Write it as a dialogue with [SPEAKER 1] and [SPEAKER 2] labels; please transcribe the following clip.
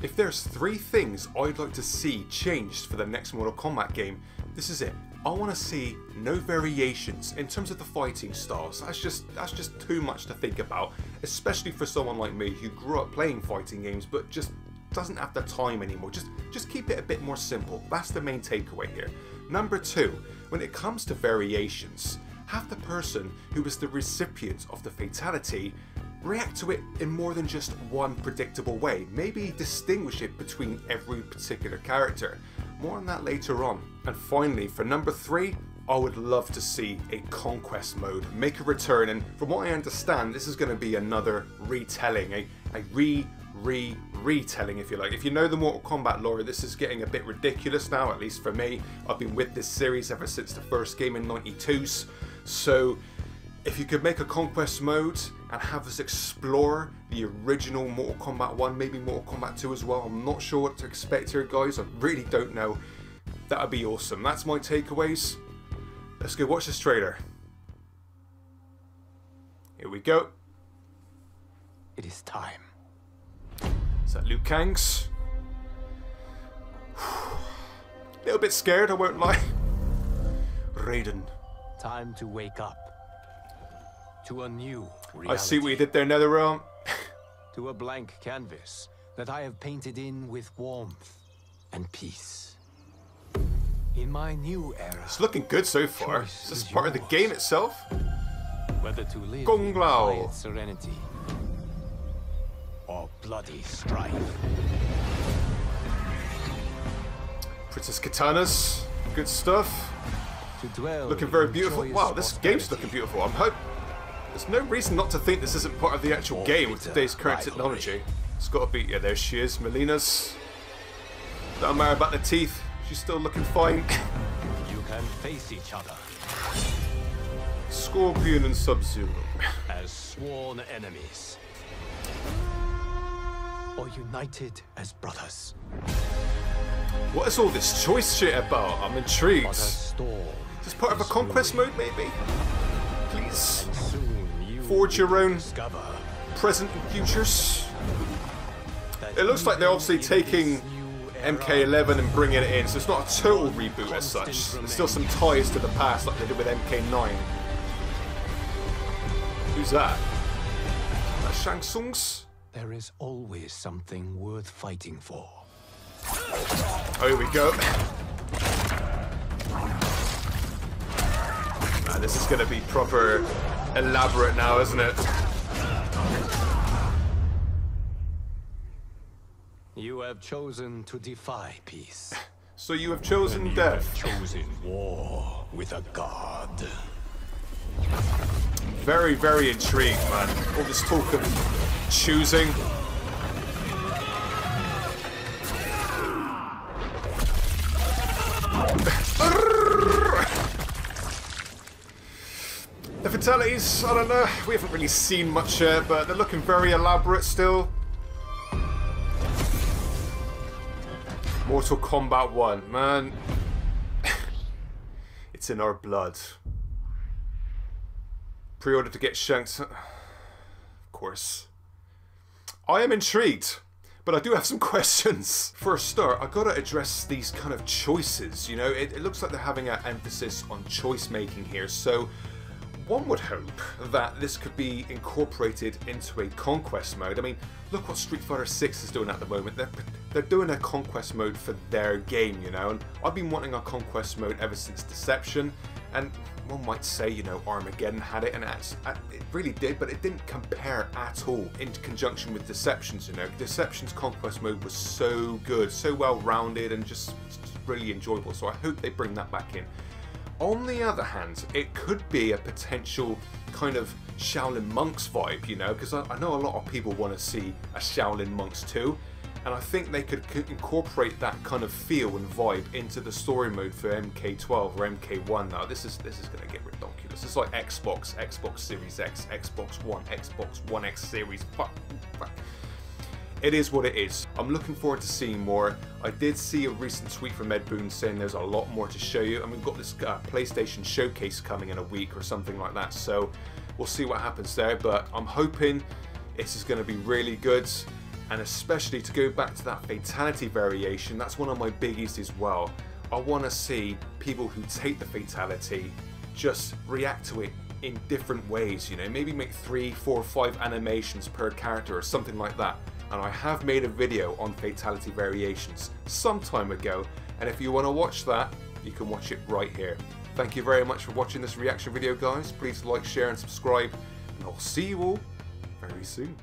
[SPEAKER 1] If there's 3 things I'd like to see changed for the next Mortal Kombat game, this is it. I want to see no variations in terms of the fighting styles. That's just too much to think about, especially for someone like me who grew up playing fighting games but just doesn't have the time anymore. Just keep it a bit more simple. That's the main takeaway here. Number 2, when it comes to variations, have the person who was the recipient of the fatality react to it in more than just one predictable way. Maybe distinguish it between every particular character. More on that later on. And finally, for number 3, I would love to see a Konquest mode make a return, and from what I understand, this is going to be another retelling, a retelling, if you like. If you know the Mortal Kombat lore, this is getting a bit ridiculous now, at least for me. I've been with this series ever since the first game in '92s, so if you could make a Konquest mode and have us explore the original Mortal Kombat 1, maybe Mortal Kombat 2 as well, I'm not sure what to expect here, guys. I really don't know. That would be awesome. That's my takeaways. Let's go watch this trailer. Here we go.
[SPEAKER 2] It is time.
[SPEAKER 1] Is that Lui Kang's? Little bit scared, I won't lie. Raiden.
[SPEAKER 2] Time to wake up. To a new reality.
[SPEAKER 1] I see what you did there, NetherRealm.
[SPEAKER 2] To a blank canvas that I have painted in with warmth and peace. In my new era.
[SPEAKER 1] It's looking good so far. Is this part of the game itself?
[SPEAKER 2] Whether to live
[SPEAKER 1] Gong
[SPEAKER 2] in
[SPEAKER 1] Lao.
[SPEAKER 2] quiet serenity or bloody strife.
[SPEAKER 1] Princess Kitana's good stuff.
[SPEAKER 2] To dwell
[SPEAKER 1] Looking very
[SPEAKER 2] in
[SPEAKER 1] beautiful.
[SPEAKER 2] joyous
[SPEAKER 1] Wow, this game's
[SPEAKER 2] prosperity.
[SPEAKER 1] looking beautiful. I'm hope there's no reason not to think this isn't part of the actual game with today's current
[SPEAKER 2] rivalry.
[SPEAKER 1] technology. It's got to be. Yeah, there she is. Mileena's. Don't matter about the teeth. She's still looking fine.
[SPEAKER 2] You can face each other
[SPEAKER 1] Scorpion and Sub-Zero.
[SPEAKER 2] as sworn enemies, or united as brothers.
[SPEAKER 1] What is all this choice shit about? I'm intrigued.
[SPEAKER 2] But a
[SPEAKER 1] Is
[SPEAKER 2] storm
[SPEAKER 1] this part of a
[SPEAKER 2] is
[SPEAKER 1] Konquest
[SPEAKER 2] brewing,
[SPEAKER 1] mode, maybe? Please.
[SPEAKER 2] and soon you
[SPEAKER 1] Forge your
[SPEAKER 2] will
[SPEAKER 1] own
[SPEAKER 2] discover
[SPEAKER 1] present and futures.
[SPEAKER 2] that
[SPEAKER 1] It looks like they're
[SPEAKER 2] even
[SPEAKER 1] obviously
[SPEAKER 2] in
[SPEAKER 1] taking
[SPEAKER 2] this new era,
[SPEAKER 1] MK11 and bringing it in, so it's not a total reboot as such. There's still some ties to the past like they did with MK9. Who's that? That's Shang Tsung's?
[SPEAKER 2] there is always something worth fighting for.
[SPEAKER 1] Oh, here we go. Man, this is going to be proper elaborate now, isn't it?
[SPEAKER 2] You have chosen to defy peace.
[SPEAKER 1] So you have chosen
[SPEAKER 2] You
[SPEAKER 1] death.
[SPEAKER 2] have chosen war with a god.
[SPEAKER 1] Very, very intrigued, man. All this talk of choosing. The fatalities, I don't know. We haven't really seen much yet, but they're looking very elaborate still. Mortal Kombat 1, man. It's in our blood. Pre-order to get Shang Tsung. Of course. I am intrigued, but I do have some questions. For a start, I gotta address these kind of choices. You know, it looks like they're having an emphasis on choice making here, so one would hope that this could be incorporated into a Konquest mode. I mean, look what Street Fighter 6 is doing at the moment. They're doing a Konquest mode for their game, you know, and I've been wanting a Konquest mode ever since Deception, and one might say, you know, Armageddon had it, and it really did, but it didn't compare at all in conjunction with Deception's, you know. Deception's Konquest mode was so good, so well-rounded, and just really enjoyable, so I hope they bring that back in. On the other hand, it could be a potential kind of Shaolin Monks vibe, you know, because I know a lot of people want to see a Shaolin Monks 2, and I think they could incorporate that kind of feel and vibe into the story mode for MK12 or MK1 now. This is going to get ridiculous. It's like Xbox Series X, Xbox One X Series. Fuck. It is what it is. I'm looking forward to seeing more. I did see a recent tweet from Ed Boon saying there's a lot more to show you, and we've got this PlayStation showcase coming in a week or something like that, so we'll see what happens there, but I'm hoping this is going to be really good. And especially to go back to that fatality variation, that's one of my biggies as well. I want to see people who take the fatality just react to it in different ways, you know, maybe make 3, 4, 5 animations per character or something like that. And I have made a video on fatality variations some time ago, and if you want to watch that, you can watch it right here. Thank you very much for watching this reaction video, guys. Please like, share and subscribe, and I'll see you all very soon.